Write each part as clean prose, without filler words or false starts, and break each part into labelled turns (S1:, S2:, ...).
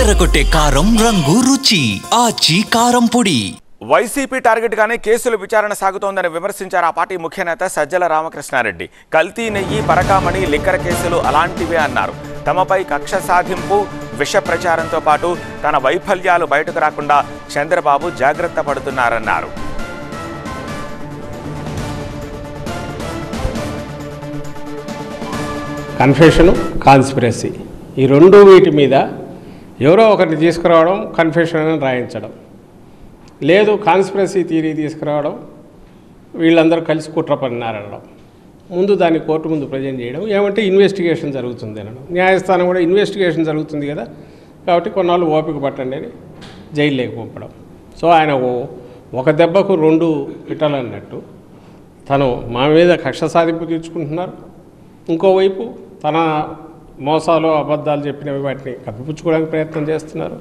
S1: అదరగొట్టే కారం రంగు రుచి ఆచి కారం పొడి.
S2: వైసీపీ టార్గెట్ గానే కేసుల విచారణ సాగుతోందని విమర్శించారు ఆ పార్టీ ముఖ్య నేత సజ్జల రామకృష్ణారెడ్డి. కల్తీ నెయ్యి, పరకామణి, లిక్కర్ కేసులు అలాంటివే అన్నారు. తమపై కక్ష సాధింపు, విష ప్రచారంతో పాటు తన వైఫల్యాలు బయటకు రాకుండా చంద్రబాబు జాగ్రత్త పడుతున్నారన్నారు.
S3: కన్ఫెషన్, కాన్స్పిరసీ ఈ రెండు వీటి మీద ఎవరో ఒకరిని తీసుకురావడం, కన్ఫెషన్ అని రాయించడం, లేదు కాన్స్పిరసీ థియరీ తీసుకురావడం, వీళ్ళందరూ కలిసి కుట్ర పన్నారనడం, ముందు దాన్ని కోర్టు ముందు ప్రజెంట్ చేయడం, ఏమంటే ఇన్వెస్టిగేషన్ జరుగుతుంది అనడం. న్యాయస్థానం కూడా ఇన్వెస్టిగేషన్ జరుగుతుంది కదా కాబట్టి కొన్నాళ్ళు ఓపిక పట్టండి అని జైల్లోకి పంపడం. సో ఆయన ఒక దెబ్బకు రెండు పిట్టలన్నట్టు తను మా మీద కక్ష సాధింపు తీర్చుకుంటున్నారు. ఇంకోవైపు తన మోసాలు, అబద్ధాలు చెప్పినవి వాటిని కప్పిపుచ్చుకోవడానికి ప్రయత్నం చేస్తున్నారు.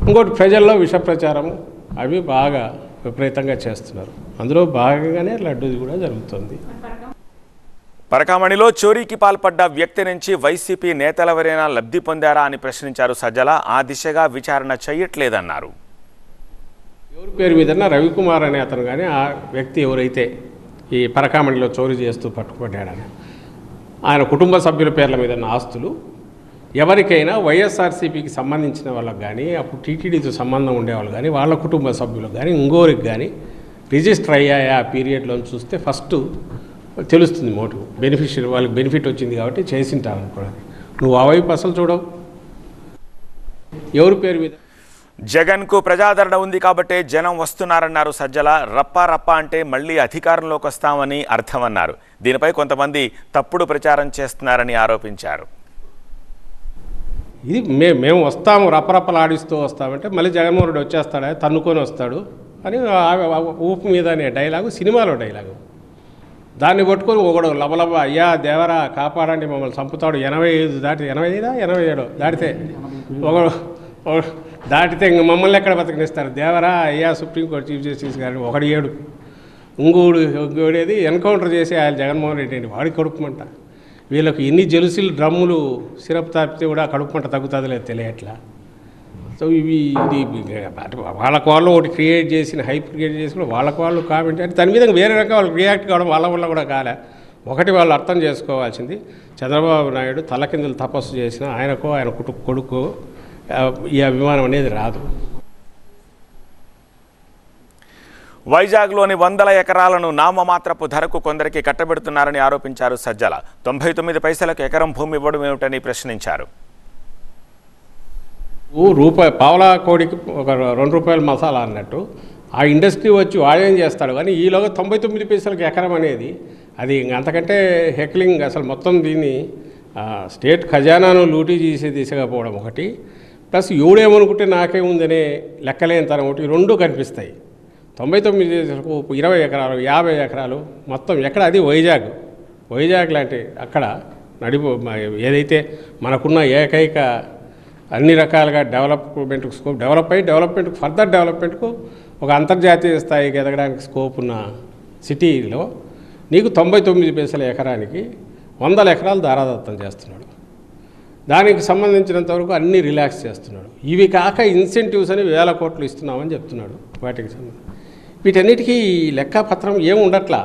S3: ఇంకోటి ప్రజల్లో విష ప్రచారము అవి బాగా విపరీతంగా చేస్తున్నారు. అందులో భాగంగానే లడ్డూది కూడా జరుగుతుంది.
S2: పరకామణిలో చోరీకి పాల్పడ్డ వ్యక్తి నుంచి వైసీపీ నేతలెవరైనా లబ్ధి పొందారా అని ప్రశ్నించారు సజ్జల. ఆ దిశగా విచారణ చేయట్లేదన్నారు.
S3: ఎవరి పేరు మీదన్నా రవికుమార్ అనే అతను కానీ ఆ వ్యక్తి ఎవరైతే ఈ పరకామణిలో చోరీ చేస్తూ పట్టుకుపడ్డాడని ఆయన కుటుంబ సభ్యుల పేర్ల మీద ఉన్న ఆస్తులు ఎవరికైనా వైఎస్ఆర్సీపీకి సంబంధించిన వాళ్ళకి కానీ, అప్పుడు టీటీడీతో సంబంధం ఉండేవాళ్ళు కానీ, వాళ్ళ కుటుంబ సభ్యులకు కానీ, ఇంకోరికి కానీ రిజిస్టర్ అయ్యాయా ఆ పీరియడ్లో చూస్తే ఫస్ట్ తెలుస్తుంది మోటివ్. బెనిఫిషియరీ వాళ్ళకి బెనిఫిట్ వచ్చింది కాబట్టి చేసింటారు అనుకోవడానికి. నువ్వు ఆ వైపు అసలు చూడవు. ఎవరి పేరు మీద
S2: జగన్కు ప్రజాదరణ ఉంది కాబట్టే జనం వస్తున్నారన్నారు సజ్జల. రప్ప రప్ప అంటే మళ్లీ అధికారంలోకి వస్తామని అర్థమన్నారు. దీనిపై కొంతమంది తప్పుడు ప్రచారం చేస్తున్నారని ఆరోపించారు.
S3: ఇది మేము వస్తాము, రప్పరప్పలాడిస్తూ వస్తామంటే మళ్ళీ జగన్మోహన్ రెడ్డి వచ్చేస్తాడా, తన్నుకొని వస్తాడు అని ఊపు మీద అనే డైలాగు సినిమాలో డైలాగు. దాన్ని పట్టుకొని ఒకడు లబలబ అయ్యా దేవరా కాపాడండి మమ్మల్ని చంపుతాడు, 85 దాటి 87 దాటితే ఒకడు దాటితే ఇంక మమ్మల్ని ఎక్కడ బతకనిస్తారు, దేవరా అయ్యా సుప్రీంకోర్టు చీఫ్ జస్టిస్ గారిని ఒకడు ఏడు, ఇంకోడేది ఎన్కౌంటర్ చేసి ఆయన జగన్మోహన్ రెడ్డి అండి వాడి కడుపుమంట. వీళ్ళకి ఎన్ని జెలుసులు డ్రమ్ములు సిరప్ తాపితే కూడా కడుపుమంట తగ్గుతుంది లేదు తెలియట్లా. సో ఇది వాళ్ళకు వాళ్ళు ఒకటి క్రియేట్ చేసిన హైప్ క్రియేట్ చేసి కూడా వాళ్ళకు వాళ్ళు కామెంట్ అంటే దాని మీద వేరే రకంగా వాళ్ళు రియాక్ట్ కావడం వాళ్ళ వల్ల కూడా కాలే. ఒకటి వాళ్ళు అర్థం చేసుకోవాల్సింది, చంద్రబాబు నాయుడు తలకిందులు తపస్సు చేసిన ఆయనకో ఆయన కొడుకు ఈ అభిమానం అనేది రాదు.
S2: వైజాగ్లోని 100 ఎకరాలను నామమాత్రపు ధరకు కొందరికి కట్టబెడుతున్నారని ఆరోపించారు సజ్జల. 99 పైసలకు ఎకరం భూమి ఇవ్వడం ఏమిటని ప్రశ్నించారు.
S3: పావలా కోడికి ఒక 2 రూపాయల మసాలా అన్నట్టు ఆ ఇండస్ట్రీ వచ్చి వాడేం చేస్తాడు కానీ ఈలోగా 99 పైసలకు ఎకరం అనేది అది అంతకంటే హెక్లింగ్. అసలు మొత్తం దీన్ని స్టేట్ ఖజానాను లూటీ చేసే దిశగా పోవడం ఒకటి, ప్లస్ ఎవడేమనుకుంటే నాకేముందనే లెక్కలేనితనం ఒకటి, రెండు కనిపిస్తాయి. 99 20 ఎకరాలు 50 ఎకరాలు మొత్తం ఎక్కడ, అది వైజాగ్ లాంటి అక్కడ ఏదైతే మనకున్న ఏకైక అన్ని రకాలుగా డెవలప్మెంట్కు స్కోప్, డెవలప్మెంట్కు ఫర్దర్ డెవలప్మెంట్కు ఒక అంతర్జాతీయ స్థాయికి ఎదగడానికి స్కోప్ ఉన్న సిటీలో నీకు 99 పైసల ఎకరానికి 100 ఎకరాలు దారాదత్తం చేస్తున్నాడు. దానికి సంబంధించినంతవరకు అన్నీ రిలాక్స్ చేస్తున్నాడు. ఇవి కాక ఇన్సెంటివ్స్ అని 1000 కోట్లు ఇస్తున్నామని చెప్తున్నాడు. వాటికి సంబంధించి వీటన్నిటికీ లెక్కపత్రం ఏమి ఉండట్లా.